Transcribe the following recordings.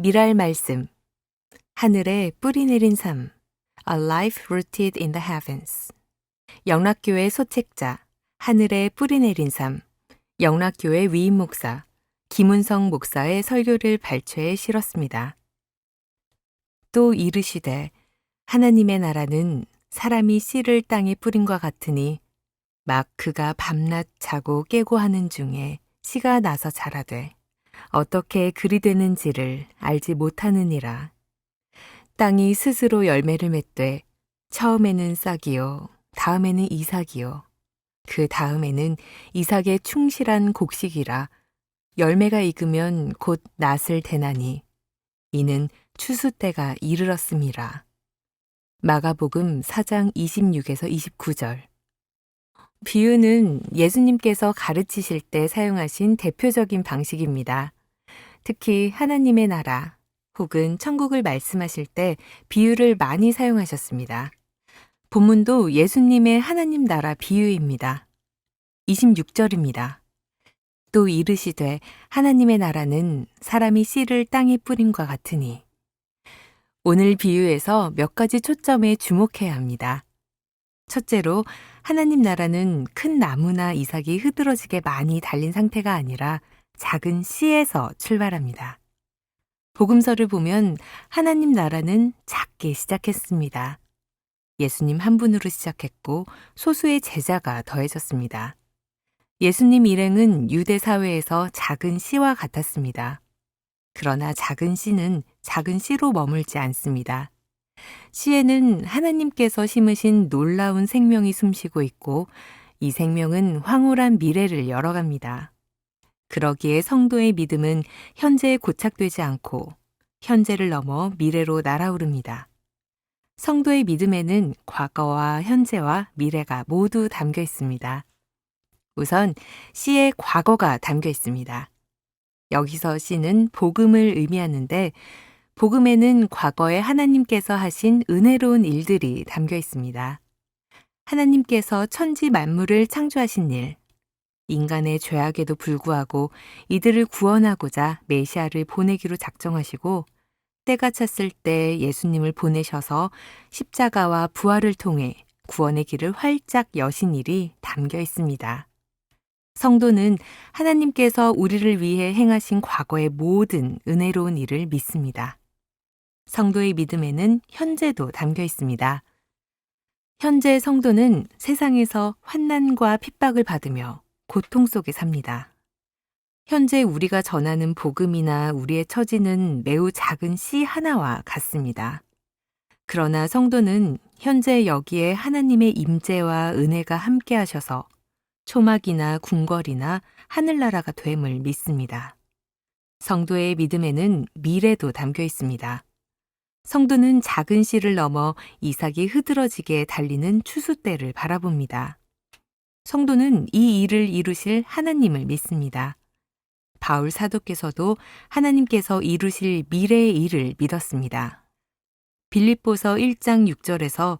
미랄 말씀, 하늘에 뿌리 내린 삶, A life rooted in the heavens. 영락교회 소책자, 하늘에 뿌리 내린 삶, 영락교회 위임 목사, 김은성 목사의 설교를 발췌해 실었습니다. 또 이르시되 하나님의 나라는 사람이 씨를 땅에 뿌린과 같으니 막 그가 밤낮 자고 깨고 하는 중에 씨가 나서 자라되 어떻게 그리 되는지를 알지 못하느니라. 땅이 스스로 열매를 맺되 처음에는 싹이요 다음에는 이삭이요 그 다음에는 이삭의 충실한 곡식이라 열매가 익으면 곧 낫을 대나니 이는 추수 때가 이르렀음이라. 마가복음 4장 26에서 29절. 비유는 예수님께서 가르치실 때 사용하신 대표적인 방식입니다. 특히 하나님의 나라 혹은 천국을 말씀하실 때 비유를 많이 사용하셨습니다. 본문도 예수님의 하나님 나라 비유입니다. 26절입니다. 또 이르시되 하나님의 나라는 사람이 씨를 땅에 뿌림과 같으니. 오늘 비유에서 몇 가지 초점에 주목해야 합니다. 첫째로 하나님 나라는 큰 나무나 이삭이 흐드러지게 많이 달린 상태가 아니라 작은 씨에서 출발합니다. 복음서를 보면 하나님 나라는 작게 시작했습니다. 예수님 한 분으로 시작했고 소수의 제자가 더해졌습니다. 예수님 일행은 유대 사회에서 작은 씨와 같았습니다. 그러나 작은 씨는 작은 씨로 머물지 않습니다. 씨에는 하나님께서 심으신 놀라운 생명이 숨쉬고 있고 이 생명은 황홀한 미래를 열어갑니다. 그러기에 성도의 믿음은 현재에 고착되지 않고 현재를 넘어 미래로 날아오릅니다. 성도의 믿음에는 과거와 현재와 미래가 모두 담겨 있습니다. 우선 씨의 과거가 담겨 있습니다. 여기서 씨는 복음을 의미하는데 복음에는 과거에 하나님께서 하신 은혜로운 일들이 담겨 있습니다. 하나님께서 천지 만물을 창조하신 일, 인간의 죄악에도 불구하고 이들을 구원하고자 메시아를 보내기로 작정하시고 때가 찼을 때 예수님을 보내셔서 십자가와 부활을 통해 구원의 길을 활짝 여신 일이 담겨 있습니다. 성도는 하나님께서 우리를 위해 행하신 과거의 모든 은혜로운 일을 믿습니다. 성도의 믿음에는 현재도 담겨 있습니다. 현재 성도는 세상에서 환난과 핍박을 받으며 고통 속에 삽니다. 현재 우리가 전하는 복음이나 우리의 처지는 매우 작은 씨 하나와 같습니다. 그러나 성도는 현재 여기에 하나님의 임재와 은혜가 함께 하셔서 초막이나 궁궐이나 하늘나라가 됨을 믿습니다. 성도의 믿음에는 미래도 담겨 있습니다. 성도는 작은 씨를 넘어 이삭이 흐드러지게 달리는 추수 때를 바라봅니다. 성도는 이 일을 이루실 하나님을 믿습니다. 바울 사도께서도 하나님께서 이루실 미래의 일을 믿었습니다. 빌립보서 1장 6절에서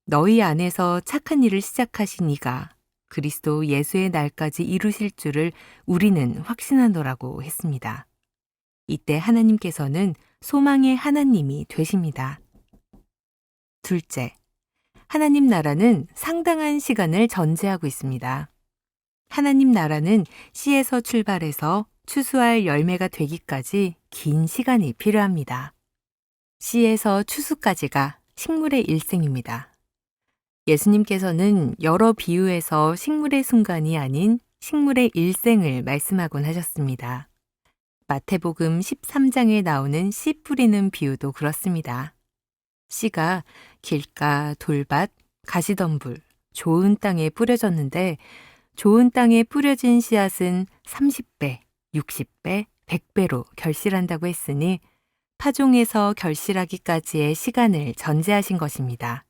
너희 안에서 착한 일을 시작하신 이가 그리스도 예수의 날까지 이루실 줄을 우리는 확신하노라고 했습니다. 이때 하나님께서는 소망의 하나님이 되십니다. 둘째, 하나님 나라는 상당한 시간을 전제하고 있습니다. 하나님 나라는 씨에서 출발해서 추수할 열매가 되기까지 긴 시간이 필요합니다. 씨에서 추수까지가 식물의 일생입니다. 예수님께서는 여러 비유에서 식물의 순간이 아닌 식물의 일생을 말씀하곤 하셨습니다. 마태복음 13장에 나오는 씨 뿌리는 비유도 그렇습니다. 씨가 길가, 돌밭, 가시덤불, 좋은 땅에 뿌려졌는데 좋은 땅에 뿌려진 씨앗은 30배, 60배, 100배로 결실한다고 했으니 파종에서 결실하기까지의 시간을 전제하신 것입니다.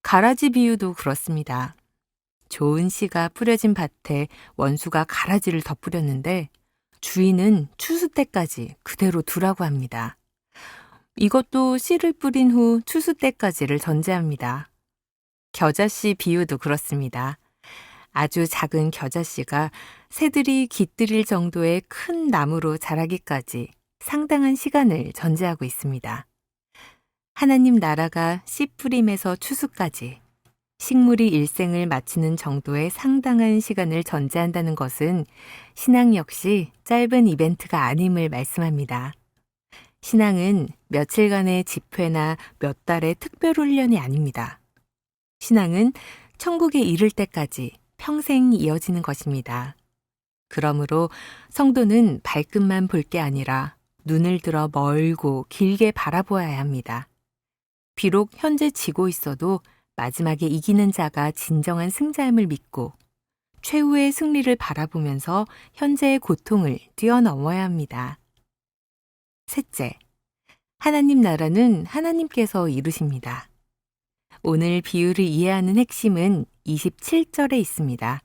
가라지 비유도 그렇습니다. 좋은 씨가 뿌려진 밭에 원수가 가라지를 더 뿌렸는데 주인은 추수 때까지 그대로 두라고 합니다. 이것도 씨를 뿌린 후 추수 때까지를 전제합니다. 겨자씨 비유도 그렇습니다. 아주 작은 겨자씨가 새들이 깃들일 정도의 큰 나무로 자라기까지 상당한 시간을 전제하고 있습니다. 하나님 나라가 씨 뿌림에서 추수까지 식물이 일생을 마치는 정도의 상당한 시간을 전제한다는 것은 신앙 역시 짧은 이벤트가 아님을 말씀합니다. 신앙은 며칠간의 집회나 몇 달의 특별 훈련이 아닙니다. 신앙은 천국에 이를 때까지 평생 이어지는 것입니다. 그러므로 성도는 발끝만 볼 게 아니라 눈을 들어 멀고 길게 바라보아야 합니다. 비록 현재 지고 있어도 마지막에 이기는 자가 진정한 승자임을 믿고 최후의 승리를 바라보면서 현재의 고통을 뛰어넘어야 합니다. 셋째, 하나님 나라는 하나님께서 이루십니다. 오늘 비유를 이해하는 핵심은 27절에 있습니다.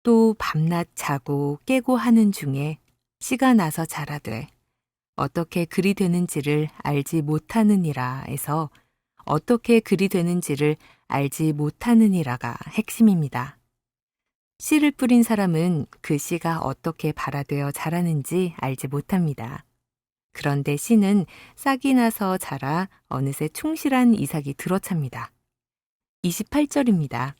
또 밤낮 자고 깨고 하는 중에 씨가 나서 자라되 어떻게 그리 되는지를 알지 못하느니라에서 어떻게 그리 되는지를 알지 못하느니라가 핵심입니다. 씨를 뿌린 사람은 그 씨가 어떻게 발화되어 자라는지 알지 못합니다. 그런데 씨는 싹이 나서 자라 어느새 충실한 이삭이 들어찹니다. 28절입니다.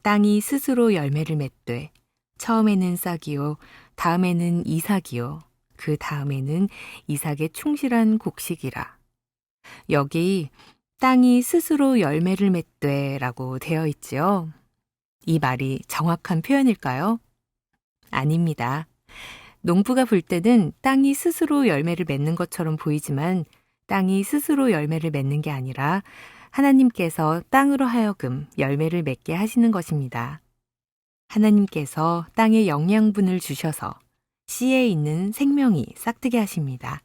땅이 스스로 열매를 맺되 처음에는 싹이요 다음에는 이삭이요 그 다음에는 이삭의 충실한 곡식이라. 여기 땅이 스스로 열매를 맺되 라고 되어 있지요. 이 말이 정확한 표현일까요? 아닙니다. 농부가 볼 때는 땅이 스스로 열매를 맺는 것처럼 보이지만 땅이 스스로 열매를 맺는 게 아니라 하나님께서 땅으로 하여금 열매를 맺게 하시는 것입니다. 하나님께서 땅에 영양분을 주셔서 씨에 있는 생명이 싹트게 하십니다.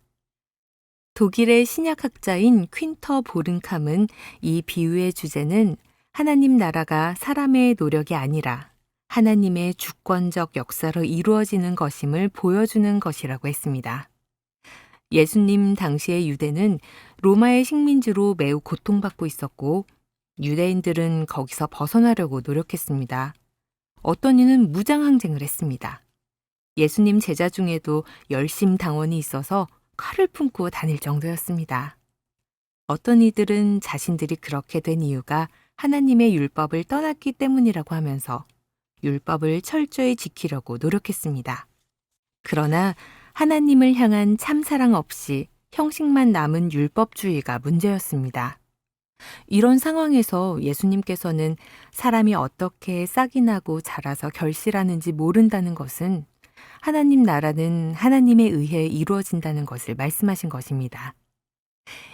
독일의 신약학자인 퀸터 보른캄은 이 비유의 주제는 하나님 나라가 사람의 노력이 아니라 하나님의 주권적 역사로 이루어지는 것임을 보여주는 것이라고 했습니다. 예수님 당시의 유대는 로마의 식민지로 매우 고통받고 있었고 유대인들은 거기서 벗어나려고 노력했습니다. 어떤 이는 무장항쟁을 했습니다. 예수님 제자 중에도 열심당원이 있어서 칼을 품고 다닐 정도였습니다. 어떤 이들은 자신들이 그렇게 된 이유가 하나님의 율법을 떠났기 때문이라고 하면서 율법을 철저히 지키려고 노력했습니다. 그러나 하나님을 향한 참사랑 없이 형식만 남은 율법주의가 문제였습니다. 이런 상황에서 예수님께서는 사람이 어떻게 싹이 나고 자라서 결실하는지 모른다는 것은 하나님 나라는 하나님에 의해 이루어진다는 것을 말씀하신 것입니다.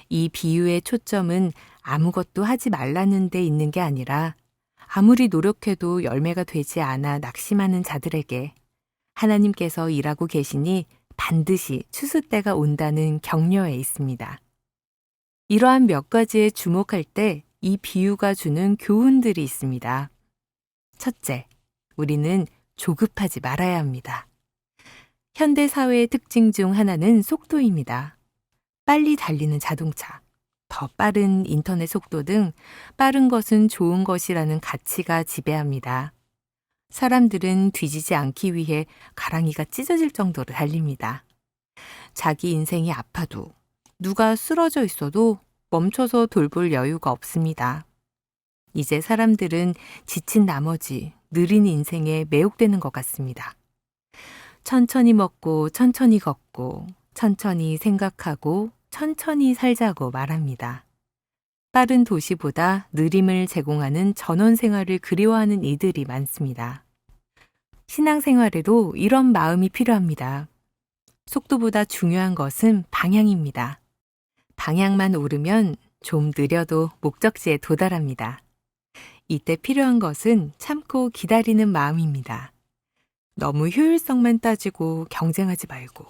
이 비유의 초점은 아무것도 하지 말라는 데 있는 게 아니라 아무리 노력해도 열매가 되지 않아 낙심하는 자들에게 하나님께서 일하고 계시니 반드시 추수 때가 온다는 격려에 있습니다. 이러한 몇 가지에 주목할 때 이 비유가 주는 교훈들이 있습니다. 첫째, 우리는 조급하지 말아야 합니다. 현대 사회의 특징 중 하나는 속도입니다. 빨리 달리는 자동차, 더 빠른 인터넷 속도 등 빠른 것은 좋은 것이라는 가치가 지배합니다. 사람들은 뒤지지 않기 위해 가랑이가 찢어질 정도로 달립니다. 자기 인생이 아파도 누가 쓰러져 있어도 멈춰서 돌볼 여유가 없습니다. 이제 사람들은 지친 나머지 느린 인생에 매혹되는 것 같습니다. 천천히 먹고 천천히 걷고 천천히 생각하고 천천히 살자고 말합니다. 빠른 도시보다 느림을 제공하는 전원 생활을 그리워하는 이들이 많습니다. 신앙생활에도 이런 마음이 필요합니다. 속도보다 중요한 것은 방향입니다. 방향만 오르면 좀 느려도 목적지에 도달합니다. 이때 필요한 것은 참고 기다리는 마음입니다. 너무 효율성만 따지고 경쟁하지 말고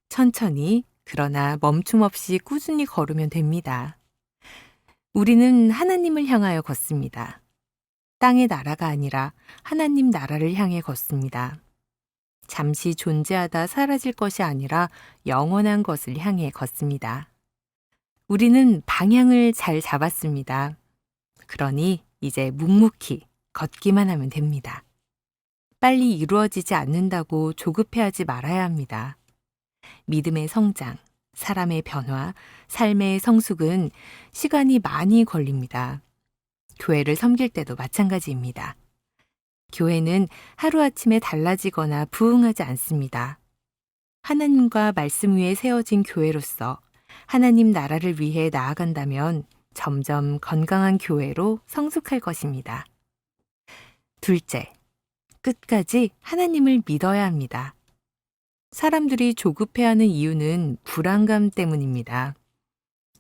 천천히 그러나 멈춤 없이 꾸준히 걸으면 됩니다. 우리는 하나님을 향하여 걷습니다. 땅의 나라가 아니라 하나님 나라를 향해 걷습니다. 잠시 존재하다 사라질 것이 아니라 영원한 것을 향해 걷습니다. 우리는 방향을 잘 잡았습니다. 그러니 이제 묵묵히 걷기만 하면 됩니다. 빨리 이루어지지 않는다고 조급해하지 말아야 합니다. 믿음의 성장, 사람의 변화, 삶의 성숙은 시간이 많이 걸립니다. 교회를 섬길 때도 마찬가지입니다. 교회는 하루아침에 달라지거나 부흥하지 않습니다. 하나님과 말씀 위에 세워진 교회로서 하나님 나라를 위해 나아간다면 점점 건강한 교회로 성숙할 것입니다. 둘째, 끝까지 하나님을 믿어야 합니다. 사람들이 조급해하는 이유는 불안감 때문입니다.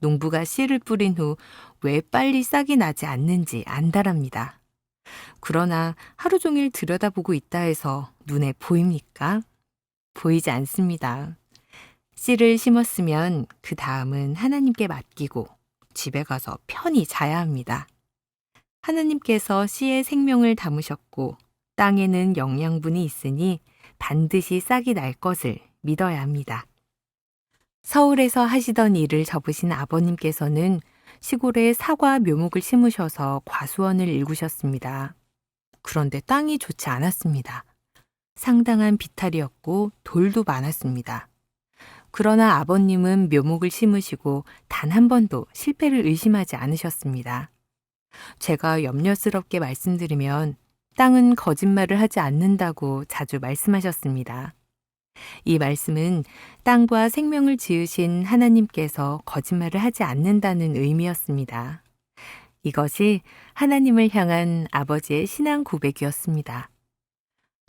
농부가 씨를 뿌린 후 왜 빨리 싹이 나지 않는지 안달합니다. 그러나 하루 종일 들여다보고 있다 해서 눈에 보입니까? 보이지 않습니다. 씨를 심었으면 그 다음은 하나님께 맡기고 집에 가서 편히 자야 합니다. 하나님께서 씨에 생명을 담으셨고 땅에는 영양분이 있으니 반드시 싹이 날 것을 믿어야 합니다. 서울에서 하시던 일을 접으신 아버님께서는 시골에 사과 묘목을 심으셔서 과수원을 일구셨습니다. 그런데 땅이 좋지 않았습니다. 상당한 비탈이었고 돌도 많았습니다. 그러나 아버님은 묘목을 심으시고 단 한 번도 실패를 의심하지 않으셨습니다. 제가 염려스럽게 말씀드리면 땅은 거짓말을 하지 않는다고 자주 말씀하셨습니다. 이 말씀은 땅과 생명을 지으신 하나님께서 거짓말을 하지 않는다는 의미였습니다. 이것이 하나님을 향한 아버지의 신앙 고백이었습니다.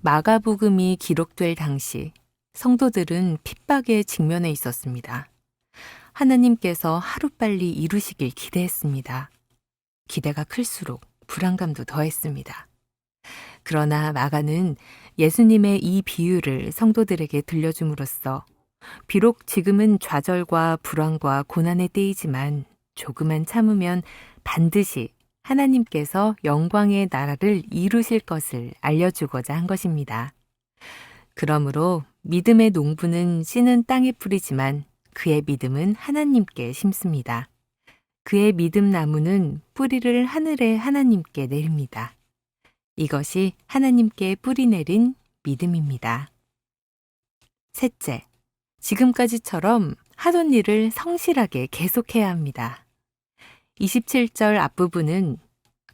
마가복음이 기록될 당시 성도들은 핍박에 직면해 있었습니다. 하나님께서 하루빨리 이루시길 기대했습니다. 기대가 클수록 불안감도 더했습니다. 그러나 마가는 예수님의 이 비유를 성도들에게 들려줌으로써 비록 지금은 좌절과 불안과 고난의 때이지만 조금만 참으면 반드시 하나님께서 영광의 나라를 이루실 것을 알려주고자 한 것입니다. 그러므로 믿음의 농부는 씨는 땅에 뿌리지만 그의 믿음은 하나님께 심습니다. 그의 믿음 나무는 뿌리를 하늘에 하나님께 내립니다. 이것이 하나님께 뿌리 내린 믿음입니다. 셋째, 지금까지처럼 하던 일을 성실하게 계속해야 합니다. 27절 앞부분은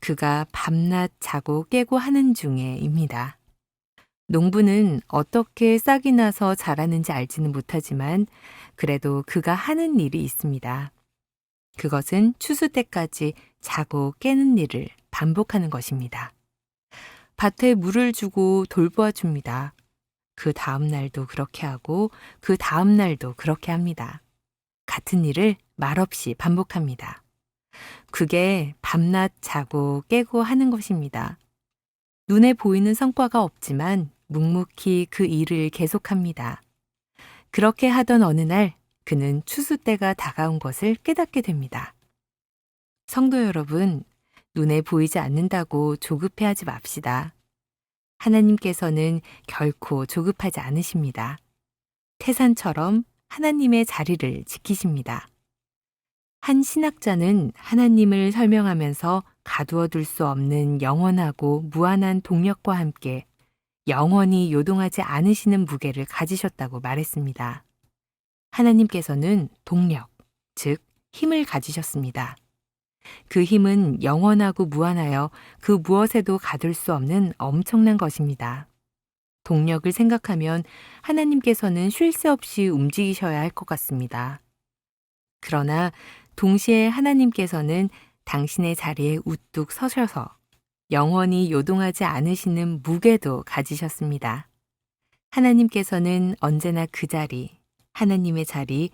그가 밤낮 자고 깨고 하는 중에입니다. 농부는 어떻게 싹이 나서 자라는지 알지는 못하지만 그래도 그가 하는 일이 있습니다. 그것은 추수 때까지 자고 깨는 일을 반복하는 것입니다. 밭에 물을 주고 돌보아 줍니다. 그 다음 날도 그렇게 하고 그 다음 날도 그렇게 합니다. 같은 일을 말없이 반복합니다. 그게 밤낮 자고 깨고 하는 것입니다. 눈에 보이는 성과가 없지만 묵묵히 그 일을 계속합니다. 그렇게 하던 어느 날 그는 추수 때가 다가온 것을 깨닫게 됩니다. 성도 여러분, 눈에 보이지 않는다고 조급해하지 맙시다. 하나님께서는 결코 조급하지 않으십니다. 태산처럼 하나님의 자리를 지키십니다. 한 신학자는 하나님을 설명하면서 가두어 둘 수 없는 영원하고 무한한 동력과 함께 영원히 요동하지 않으시는 무게를 가지셨다고 말했습니다. 하나님께서는 동력, 즉 힘을 가지셨습니다. 그 힘은 영원하고 무한하여 그 무엇에도 가둘 수 없는 엄청난 것입니다. 동력을 생각하면 하나님께서는 쉴 새 없이 움직이셔야 할 것 같습니다. 그러나 동시에 하나님께서는 당신의 자리에 우뚝 서셔서 영원히 요동하지 않으시는 무게도 가지셨습니다. 하나님께서는 언제나 그 자리, 하나님의 자리,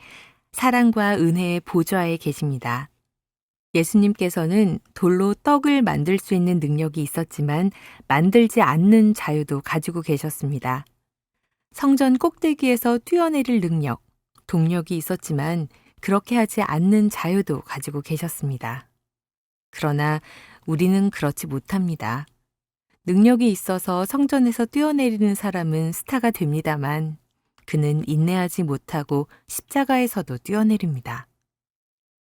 사랑과 은혜의 보좌에 계십니다. 예수님께서는 돌로 떡을 만들 수 있는 능력이 있었지만 만들지 않는 자유도 가지고 계셨습니다. 성전 꼭대기에서 뛰어내릴 능력, 동력이 있었지만 그렇게 하지 않는 자유도 가지고 계셨습니다. 그러나 우리는 그렇지 못합니다. 능력이 있어서 성전에서 뛰어내리는 사람은 스타가 됩니다만 그는 인내하지 못하고 십자가에서도 뛰어내립니다.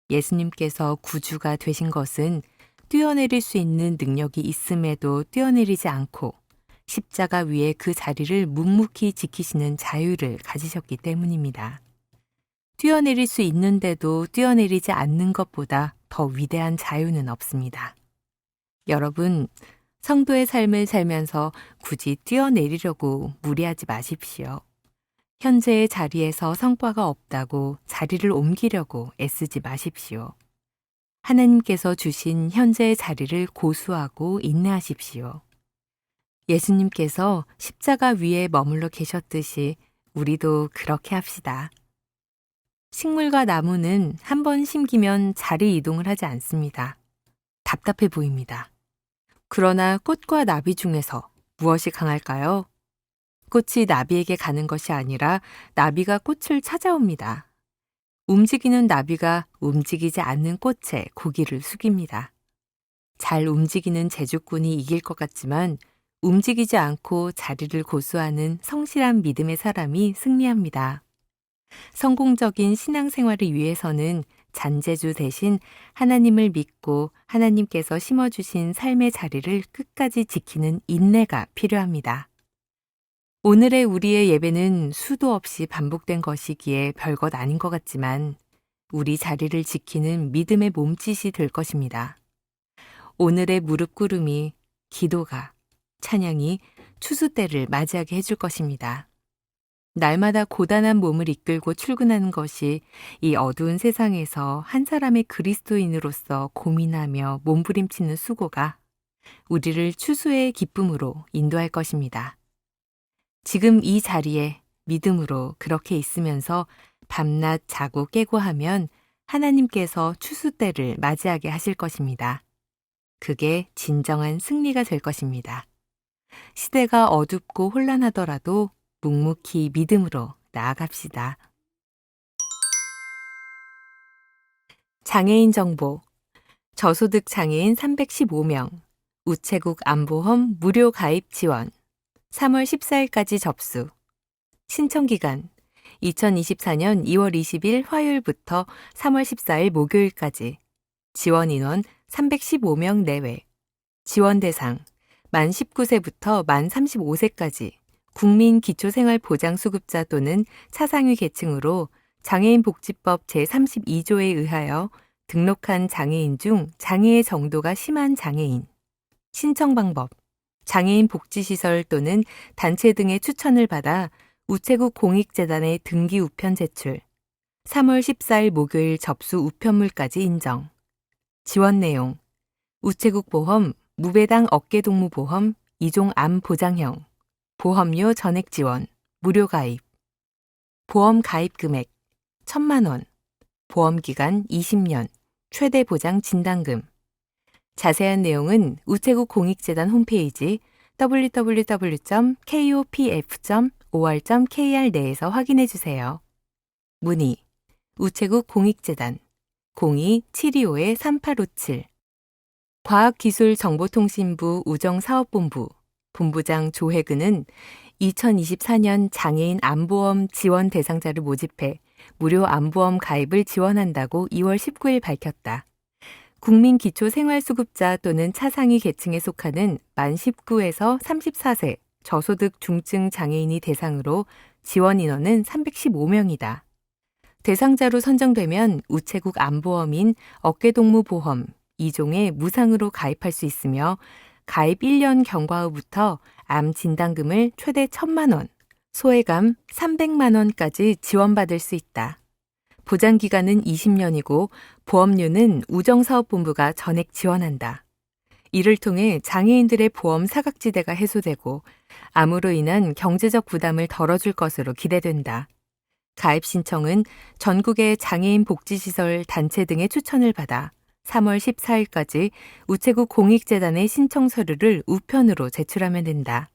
예수님께서 구주가 되신 것은 뛰어내릴 수 있는 능력이 있음에도 뛰어내리지 않고 십자가 위에 그 자리를 묵묵히 지키시는 자유를 가지셨기 때문입니다. 뛰어내릴 수 있는데도 뛰어내리지 않는 것보다 더 위대한 자유는 없습니다. 여러분, 성도의 삶을 살면서 굳이 뛰어내리려고 무리하지 마십시오. 현재의 자리에서 성과가 없다고 자리를 옮기려고 애쓰지 마십시오. 하나님께서 주신 현재의 자리를 고수하고 인내하십시오. 예수님께서 십자가 위에 머물러 계셨듯이 우리도 그렇게 합시다. 식물과 나무는 한 번 심기면 자리 이동을 하지 않습니다. 답답해 보입니다. 그러나 꽃과 나비 중에서 무엇이 강할까요? 꽃이 나비에게 가는 것이 아니라 나비가 꽃을 찾아옵니다. 움직이는 나비가 움직이지 않는 꽃에 고기를 숙입니다. 잘 움직이는 제주꾼이 이길 것 같지만 움직이지 않고 자리를 고수하는 성실한 믿음의 사람이 승리합니다. 성공적인 신앙생활을 위해서는 잔재주 대신 하나님을 믿고 하나님께서 심어주신 삶의 자리를 끝까지 지키는 인내가 필요합니다. 오늘의 우리의 예배는 수도 없이 반복된 것이기에 별것 아닌 것 같지만 우리 자리를 지키는 믿음의 몸짓이 될 것입니다. 오늘의 무릎 꿇음이, 기도가, 찬양이 추수 때를 맞이하게 해줄 것입니다. 날마다 고단한 몸을 이끌고 출근하는 것이 이 어두운 세상에서 한 사람의 그리스도인으로서 고민하며 몸부림치는 수고가 우리를 추수의 기쁨으로 인도할 것입니다. 지금 이 자리에 믿음으로 그렇게 있으면서 밤낮 자고 깨고 하면 하나님께서 추수 때를 맞이하게 하실 것입니다. 그게 진정한 승리가 될 것입니다. 시대가 어둡고 혼란하더라도 묵묵히 믿음으로 나아갑시다. 장애인 정보. 저소득 장애인 315명. 우체국 안보험 무료 가입 지원. 3월 14일까지 접수. 신청 기간 2024년 2월 20일 화요일부터 3월 14일 목요일까지. 지원 인원 315명 내외. 지원 대상 만 19세부터 만 35세까지 국민기초생활보장수급자 또는 차상위 계층으로 장애인복지법 제32조에 의하여 등록한 장애인 중 장애의 정도가 심한 장애인. 신청 방법 장애인 복지시설 또는 단체 등의 추천을 받아 우체국 공익재단에 등기 우편 제출. 3월 14일 목요일 접수 우편물까지 인정. 지원 내용 우체국 보험, 무배당 어깨동무보험, 2종 암 보장형, 보험료 전액 지원, 무료 가입. 보험 가입 금액 1,000만 원, 보험 기간 20년, 최대 보장 진단금. 자세한 내용은 우체국 공익재단 홈페이지 www.kopf.or.kr 내에서 확인해 주세요. 문의 우체국 공익재단 02-725-3857 과학기술정보통신부 우정사업본부 본부장 조혜근은 2024년 장애인 암보험 지원 대상자를 모집해 무료 암보험 가입을 지원한다고 2월 19일 밝혔다. 국민기초생활수급자 또는 차상위 계층에 속하는 만 19에서 34세 저소득 중증 장애인이 대상으로 지원 인원은 315명이다. 대상자로 선정되면 우체국 암보험인 어깨동무보험 2종에 무상으로 가입할 수 있으며 가입 1년 경과 후부터 암 진단금을 최대 1,000만 원, 소외감 300만 원까지 지원받을 수 있다. 보장기간은 20년이고 보험료는 우정사업본부가 전액 지원한다. 이를 통해 장애인들의 보험 사각지대가 해소되고 암으로 인한 경제적 부담을 덜어줄 것으로 기대된다. 가입 신청은 전국의 장애인 복지시설 단체 등의 추천을 받아 3월 14일까지 우체국 공익재단의 신청 서류를 우편으로 제출하면 된다.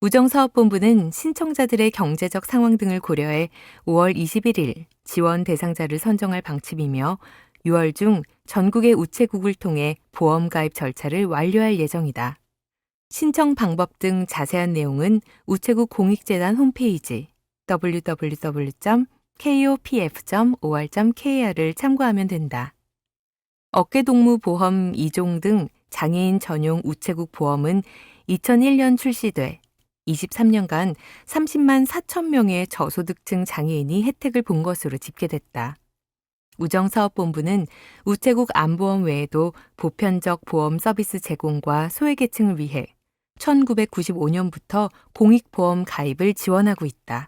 우정사업본부는 신청자들의 경제적 상황 등을 고려해 5월 21일 지원 대상자를 선정할 방침이며 6월 중 전국의 우체국을 통해 보험 가입 절차를 완료할 예정이다. 신청 방법 등 자세한 내용은 우체국 공익재단 홈페이지 www.kopf.or.kr을 참고하면 된다. 어깨동무보험 2종 등 장애인 전용 우체국 보험은 2001년 출시돼 23년간 30만 4천 명의 저소득층 장애인이 혜택을 본 것으로 집계됐다. 우정사업본부는 우체국 안보험 외에도 보편적 보험 서비스 제공과 소외계층을 위해 1995년부터 공익보험 가입을 지원하고 있다.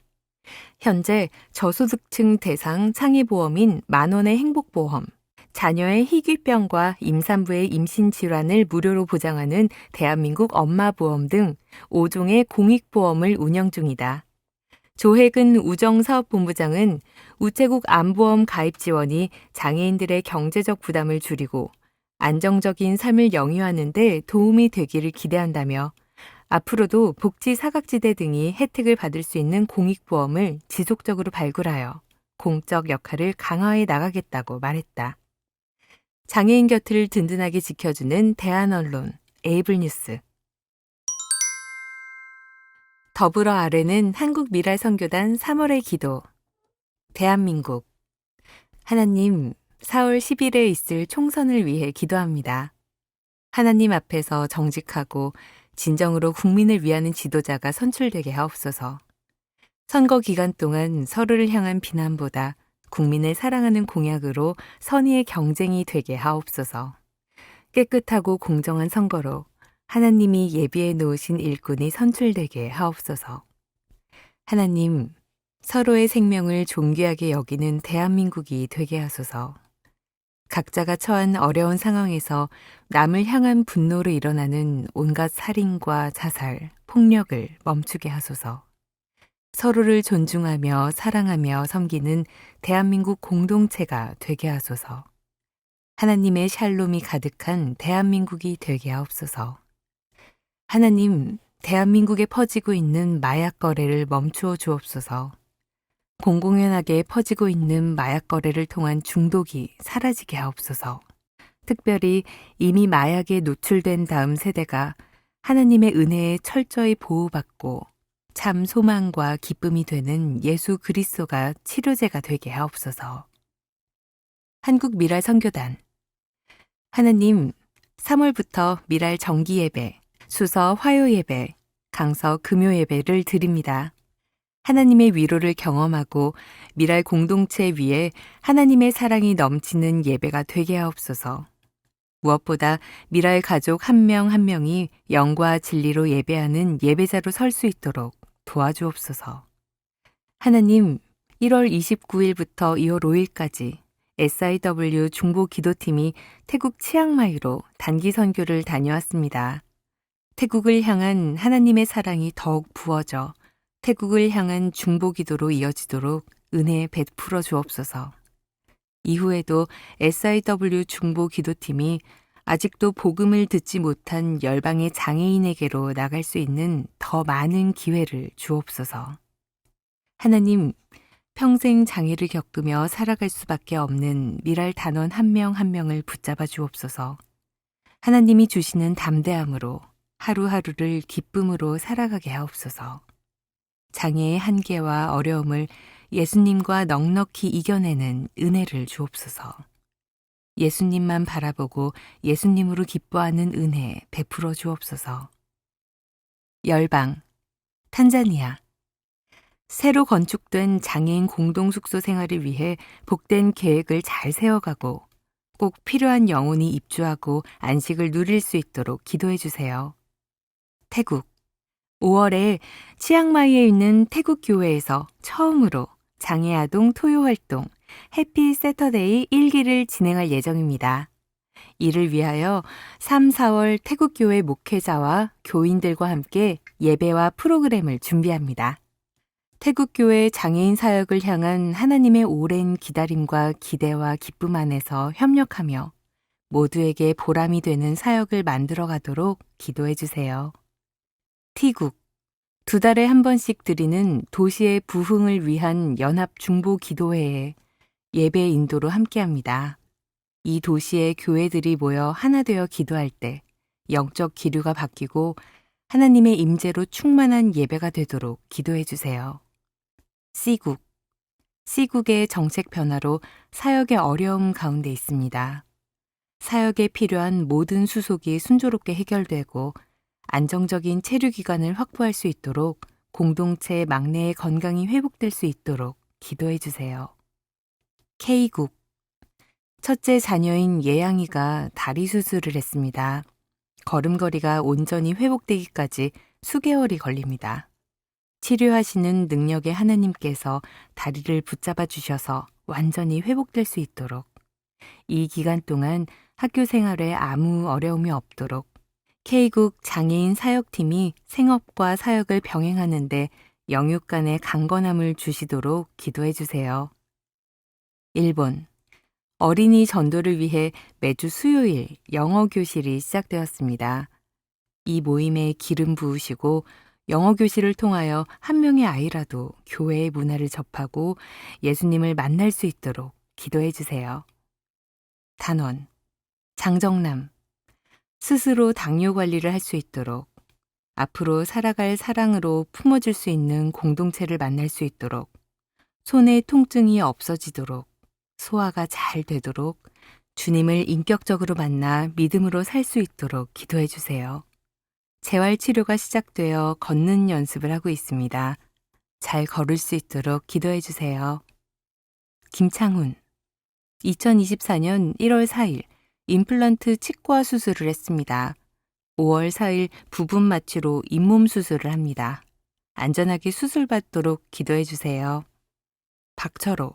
현재 저소득층 대상 창의보험인 만원의 행복보험, 자녀의 희귀병과 임산부의 임신질환을 무료로 보장하는 대한민국 엄마보험 등 5종의 공익보험을 운영 중이다. 조혜근 우정사업본부장은 우체국 안보험 가입 지원이 장애인들의 경제적 부담을 줄이고 안정적인 삶을 영위하는 데 도움이 되기를 기대한다며 앞으로도 복지 사각지대 등이 혜택을 받을 수 있는 공익보험을 지속적으로 발굴하여 공적 역할을 강화해 나가겠다고 말했다. 장애인 곁을 든든하게 지켜주는 대한언론, 에이블뉴스. 더불어 아뢰는 한국미랄선교단 3월의 기도. 대한민국. 하나님, 4월 10일에 있을 총선을 위해 기도합니다. 하나님 앞에서 정직하고 진정으로 국민을 위하는 지도자가 선출되게 하옵소서. 선거 기간 동안 서로를 향한 비난보다 국민을 사랑하는 공약으로 선의의 경쟁이 되게 하옵소서. 깨끗하고 공정한 선거로 하나님이 예비해 놓으신 일꾼이 선출되게 하옵소서. 하나님, 서로의 생명을 존귀하게 여기는 대한민국이 되게 하소서. 각자가 처한 어려운 상황에서 남을 향한 분노로 일어나는 온갖 살인과 자살, 폭력을 멈추게 하소서. 서로를 존중하며 사랑하며 섬기는 대한민국 공동체가 되게 하소서. 하나님의 샬롬이 가득한 대한민국이 되게 하옵소서. 하나님, 대한민국에 퍼지고 있는 마약 거래를 멈추어 주옵소서. 공공연하게 퍼지고 있는 마약 거래를 통한 중독이 사라지게 하옵소서. 특별히 이미 마약에 노출된 다음 세대가 하나님의 은혜에 철저히 보호받고 참 소망과 기쁨이 되는 예수 그리스도가 치료제가 되게 하옵소서. 한국 미랄 선교단. 하나님, 3월부터 미랄 정기 예배, 수서 화요 예배, 강서 금요 예배를 드립니다. 하나님의 위로를 경험하고 미랄 공동체 위에 하나님의 사랑이 넘치는 예배가 되게 하옵소서. 무엇보다 미랄 가족 한 명 한 명이 영과 진리로 예배하는 예배자로 설 수 있도록 도와주옵소서. 하나님, 1월 29일부터 2월 5일까지 SIW 중보 기도팀이 태국 치앙마이로 단기 선교를 다녀왔습니다. 태국을 향한 하나님의 사랑이 더욱 부어져 태국을 향한 중보 기도로 이어지도록 은혜 베풀어 주옵소서. 이후에도 SIW 중보 기도팀이 아직도 복음을 듣지 못한 열방의 장애인에게로 나갈 수 있는 더 많은 기회를 주옵소서. 하나님, 평생 장애를 겪으며 살아갈 수밖에 없는 미랄 단원 한 명 한 명을 붙잡아 주옵소서. 하나님이 주시는 담대함으로 하루하루를 기쁨으로 살아가게 하옵소서. 장애의 한계와 어려움을 예수님과 넉넉히 이겨내는 은혜를 주옵소서. 예수님만 바라보고 예수님으로 기뻐하는 은혜 베풀어 주옵소서. 열방, 탄자니아. 새로 건축된 장애인 공동숙소 생활을 위해 복된 계획을 잘 세워가고 꼭 필요한 영혼이 입주하고 안식을 누릴 수 있도록 기도해 주세요. 태국. 5월에 치앙마이에 있는 태국 교회에서 처음으로 장애아동 토요활동 해피 세터데이 1기를 진행할 예정입니다. 이를 위하여 3, 4월 태국교회 목회자와 교인들과 함께 예배와 프로그램을 준비합니다. 태국교회 장애인 사역을 향한 하나님의 오랜 기다림과 기대와 기쁨 안에서 협력하며 모두에게 보람이 되는 사역을 만들어 가도록 기도해 주세요. 티국. 2달에 한 번씩 드리는 도시의 부흥을 위한 연합 중보 기도회에 예배 인도로 함께합니다. 이 도시의 교회들이 모여 하나 되어 기도할 때 영적 기류가 바뀌고 하나님의 임재로 충만한 예배가 되도록 기도해 주세요. C국. C국의 정책 변화로 사역의 어려움 가운데 있습니다. 사역에 필요한 모든 수속이 순조롭게 해결되고 안정적인 체류 기간을 확보할 수 있도록 공동체 막내의 건강이 회복될 수 있도록 기도해 주세요. K국 첫째 자녀인 예양이가 다리 수술을 했습니다. 걸음걸이가 온전히 회복되기까지 수개월이 걸립니다. 치료하시는 능력의 하나님께서 다리를 붙잡아 주셔서 완전히 회복될 수 있도록 이 기간 동안 학교 생활에 아무 어려움이 없도록 K국 장애인 사역팀이 생업과 사역을 병행하는데 영육 간의 강건함을 주시도록 기도해 주세요. 일본 어린이 전도를 위해 매주 수요일 영어 교실이 시작되었습니다. 이 모임에 기름 부으시고 영어 교실을 통하여 한 명의 아이라도 교회의 문화를 접하고 예수님을 만날 수 있도록 기도해 주세요. 단원 장정남 스스로 당뇨 관리를 할 수 있도록 앞으로 살아갈 사랑으로 품어줄 수 있는 공동체를 만날 수 있도록 손의 통증이 없어지도록 소화가 잘 되도록 주님을 인격적으로 만나 믿음으로 살 수 있도록 기도해 주세요. 재활치료가 시작되어 걷는 연습을 하고 있습니다. 잘 걸을 수 있도록 기도해 주세요. 김창훈 2024년 1월 4일 임플란트 치과 수술을 했습니다. 5월 4일 부분 마취로 잇몸 수술을 합니다. 안전하게 수술받도록 기도해 주세요. 박철호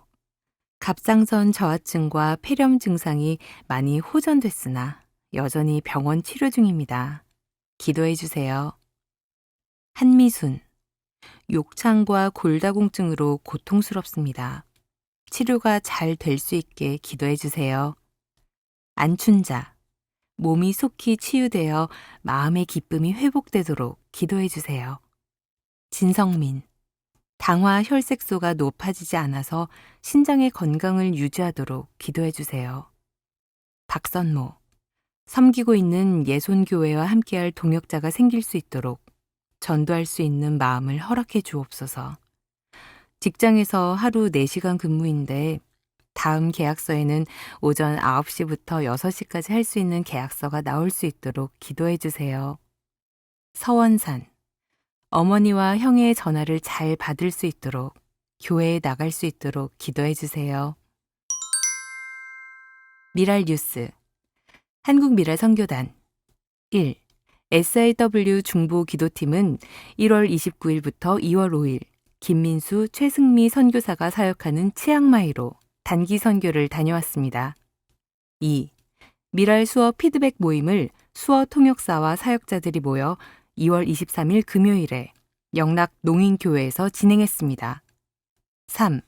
갑상선 저하증과 폐렴 증상이 많이 호전됐으나 여전히 병원 치료 중입니다. 기도해 주세요. 한미순 욕창과 골다공증으로 고통스럽습니다. 치료가 잘 될 수 있게 기도해 주세요. 안춘자 몸이 속히 치유되어 마음의 기쁨이 회복되도록 기도해 주세요. 진성민 당화 혈색소가 높아지지 않아서 신장의 건강을 유지하도록 기도해 주세요. 박선모 섬기고 있는 예손교회와 함께할 동역자가 생길 수 있도록 전도할 수 있는 마음을 허락해 주옵소서. 직장에서 하루 4시간 근무인데 다음 계약서에는 오전 9시부터 6시까지 할 수 있는 계약서가 나올 수 있도록 기도해 주세요. 서원산 어머니와 형의 전화를 잘 받을 수 있도록 교회에 나갈 수 있도록 기도해 주세요. 미랄 뉴스 한국미랄선교단 1. SIW 중보 기도팀은 1월 29일부터 2월 5일 김민수, 최승미 선교사가 사역하는 치앙마이로 단기 선교를 다녀왔습니다. 2. 미랄 수어 피드백 모임을 수어 통역사와 사역자들이 모여 2월 23일 금요일에 영락 농인교회에서 진행했습니다. 3.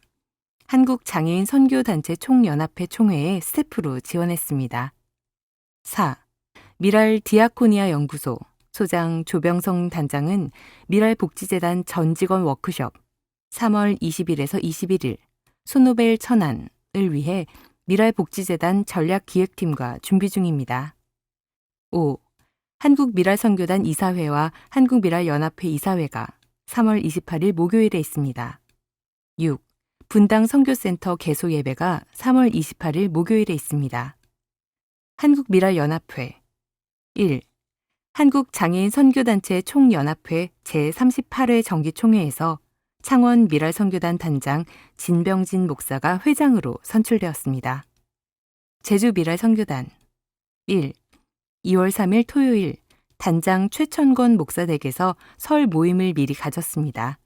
한국장애인 선교단체 총연합회 총회에 스태프로 지원했습니다. 4. 미랄 디아코니아 연구소 소장 조병성 단장은 미랄 복지재단 전 직원 워크숍 3월 20일에서 21일 소노벨 천안을 위해 미랄 복지재단 전략기획팀과 준비 중입니다. 5. 한국미랄선교단 이사회와 한국미랄연합회 이사회가 3월 28일 목요일에 있습니다. 6. 분당 선교센터 개소 예배가 3월 28일 목요일에 있습니다. 한국미랄연합회 1. 한국장애인 선교단체 총연합회 제38회 정기총회에서 창원 미랄선교단 단장 진병진 목사가 회장으로 선출되었습니다. 제주 미랄선교단 1. 2월 3일 토요일 단장 최천권 목사 댁에서 설 모임을 미리 가졌습니다.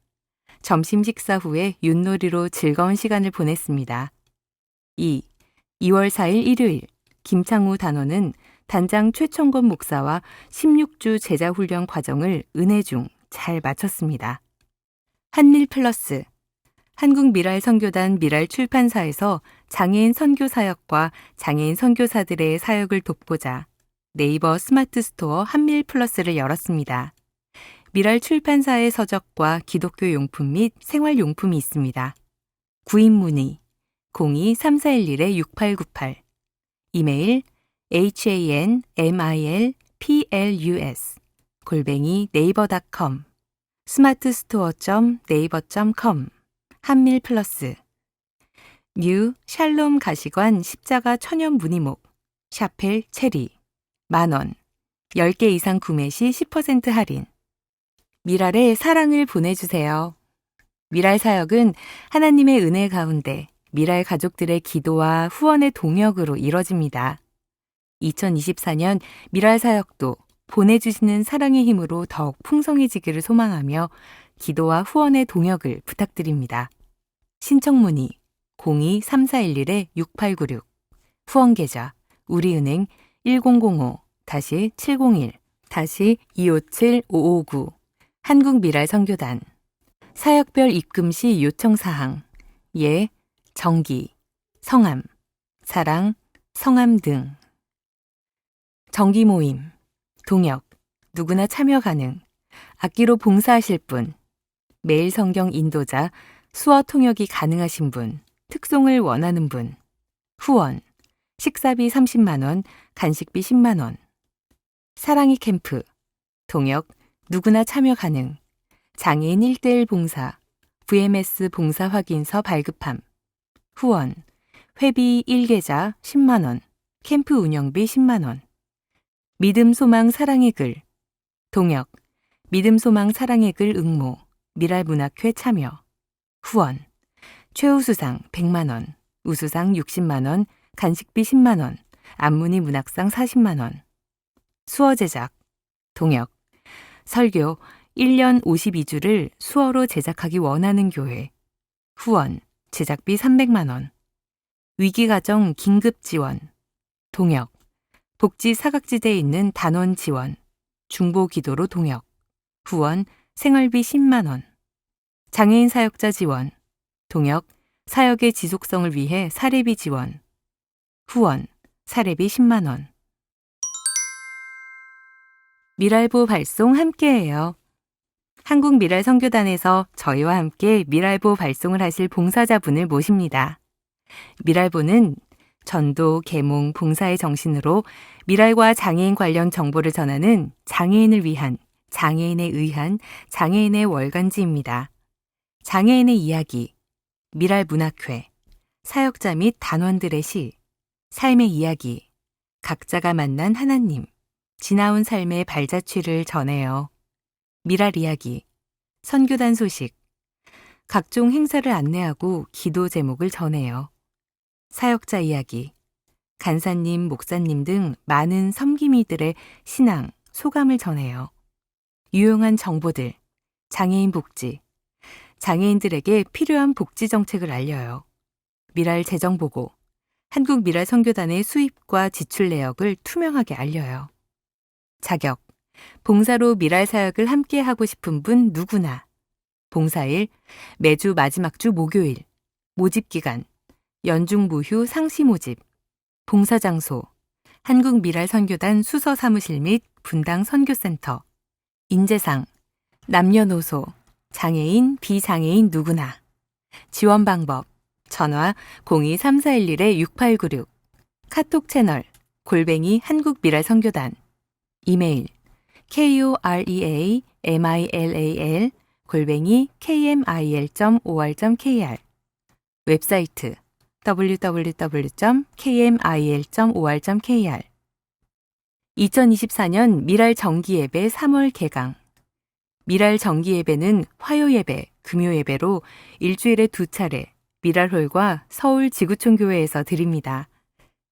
점심 식사 후에 윷놀이로 즐거운 시간을 보냈습니다. 2. 2월 4일 일요일 김창우 단원은 단장 최천권 목사와 16주 제자훈련 과정을 은혜 중 잘 마쳤습니다. 한밀플러스 한국미랄선교단 미랄출판사에서 장애인 선교사역과 장애인 선교사들의 사역을 돕고자 네이버 스마트 스토어 한밀플러스를 열었습니다. 미랄출판사의 서적과 기독교 용품 및 생활용품이 있습니다. 구입 문의 02-3411-6898 이메일 hanmilplus smartstore.naver.com 한밀플러스 뉴 샬롬 가시관 십자가 천연 무늬목 샤펠 체리 10,000원 10개 이상 구매 시 10% 할인. 미랄에 사랑을 보내주세요. 미랄 사역은 하나님의 은혜 가운데 미랄 가족들의 기도와 후원의 동역으로 이뤄집니다. 2024년 미랄 사역도 보내주시는 사랑의 힘으로 더욱 풍성해지기를 소망하며 기도와 후원의 동역을 부탁드립니다. 신청 문의 02-3411-6896 후원 계좌 우리은행 1005-701-257-559 한국미랄 선교단 사역별 입금 시 요청 사항 예, 정기, 성함, 사랑, 성함 등 정기 모임, 동역, 누구나 참여 가능, 악기로 봉사하실 분, 매일 성경 인도자, 수어 통역이 가능하신 분, 특송을 원하는 분, 후원, 식사비 30만 원, 간식비 10만 원, 사랑이 캠프, 동역, 누구나 참여 가능, 장애인 1:1 봉사, VMS 봉사 확인서 발급함, 후원, 회비 1계좌 10만 원, 캠프 운영비 10만 원, 믿음 소망 사랑의 글, 동역, 믿음 소망 사랑의 글 응모, 미랄문학회 참여, 후원, 최우수상 100만 원, 우수상 60만 원, 간식비 10만 원, 안문희 문학상 40만 원, 수어 제작, 동역, 설교 1년 52주를 수어로 제작하기 원하는 교회, 후원, 제작비 300만 원, 위기가정 긴급 지원, 동역, 복지 사각지대에 있는 단원 지원, 중보 기도로 동역, 후원, 생활비 10만 원, 장애인 사역자 지원, 동역, 사역의 지속성을 위해 사례비 지원, 후원, 사례비 10만 원. 미랄보 발송 함께해요. 한국미랄 선교단에서 저희와 함께 미랄보 발송을 하실 봉사자분을 모십니다. 미랄보는 전도, 계몽, 봉사의 정신으로 미랄과 장애인 관련 정보를 전하는 장애인을 위한, 장애인에 의한 장애인의 월간지입니다. 장애인의 이야기, 미랄 문학회, 사역자 및 단원들의 시, 삶의 이야기, 각자가 만난 하나님, 지나온 삶의 발자취를 전해요. 미랄 이야기, 선교단 소식, 각종 행사를 안내하고 기도 제목을 전해요. 사역자 이야기, 간사님, 목사님 등 많은 섬김이들의 신앙, 소감을 전해요. 유용한 정보들, 장애인 복지, 장애인들에게 필요한 복지 정책을 알려요. 미랄 재정 보고, 한국 미랄 선교단의 수입과 지출 내역을 투명하게 알려요. 자격, 봉사로 미랄 사역을 함께 하고 싶은 분 누구나. 봉사일, 매주 마지막 주 목요일. 모집기간, 연중 무휴 상시 모집. 봉사장소, 한국 미랄 선교단 수서 사무실 및 분당 선교센터. 인재상, 남녀노소, 장애인, 비장애인 누구나. 지원 방법, 전화 02-3411-6896. 카톡 채널, @ 한국미랄선교단. 이메일, koreamillal @kmil.or.kr. 웹사이트 www.kmil.or.kr. 2024년 미랄 정기예배 3월 개강. 미랄 정기예배는 화요예배, 금요예배로 일주일에 2차례 미랄홀과 서울 지구촌교회에서 드립니다.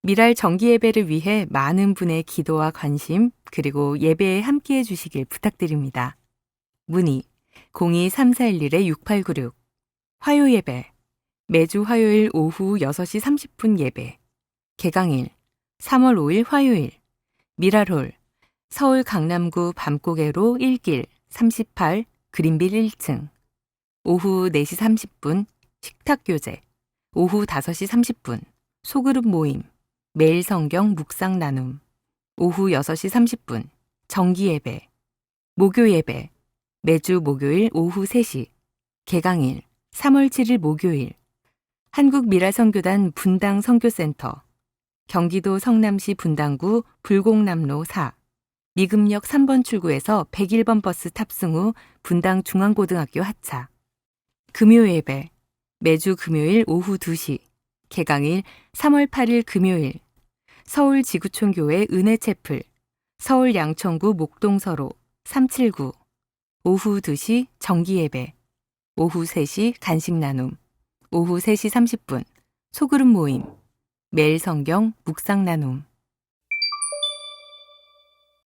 미랄 정기예배를 위해 많은 분의 기도와 관심 그리고 예배에 함께해 주시길 부탁드립니다. 문의 02-3411-6896. 화요예배, 매주 화요일 오후 6시 30분 예배. 개강일 3월 5일 화요일. 미랄홀, 서울 강남구 밤고개로 1길 38 그린빌 1층. 오후 4시 30분 식탁교제, 오후 5시 30분 소그룹 모임, 매일 성경 묵상 나눔. 오후 6시 30분 정기예배. 목요예배, 매주 목요일 오후 3시. 개강일 3월 7일 목요일. 한국미랄선교단 분당 선교센터. 경기도 성남시 분당구 불곡남로 4. 미금역 3번 출구에서 101번 버스 탑승 후 분당 중앙고등학교 하차. 금요예배, 매주 금요일 오후 2시. 개강일 3월 8일 금요일. 서울 지구촌교회 은혜채플, 서울 양천구 목동서로 379, 오후 2시 정기예배, 오후 3시 간식 나눔, 오후 3시 30분 소그룹 모임, 매일 성경 묵상 나눔.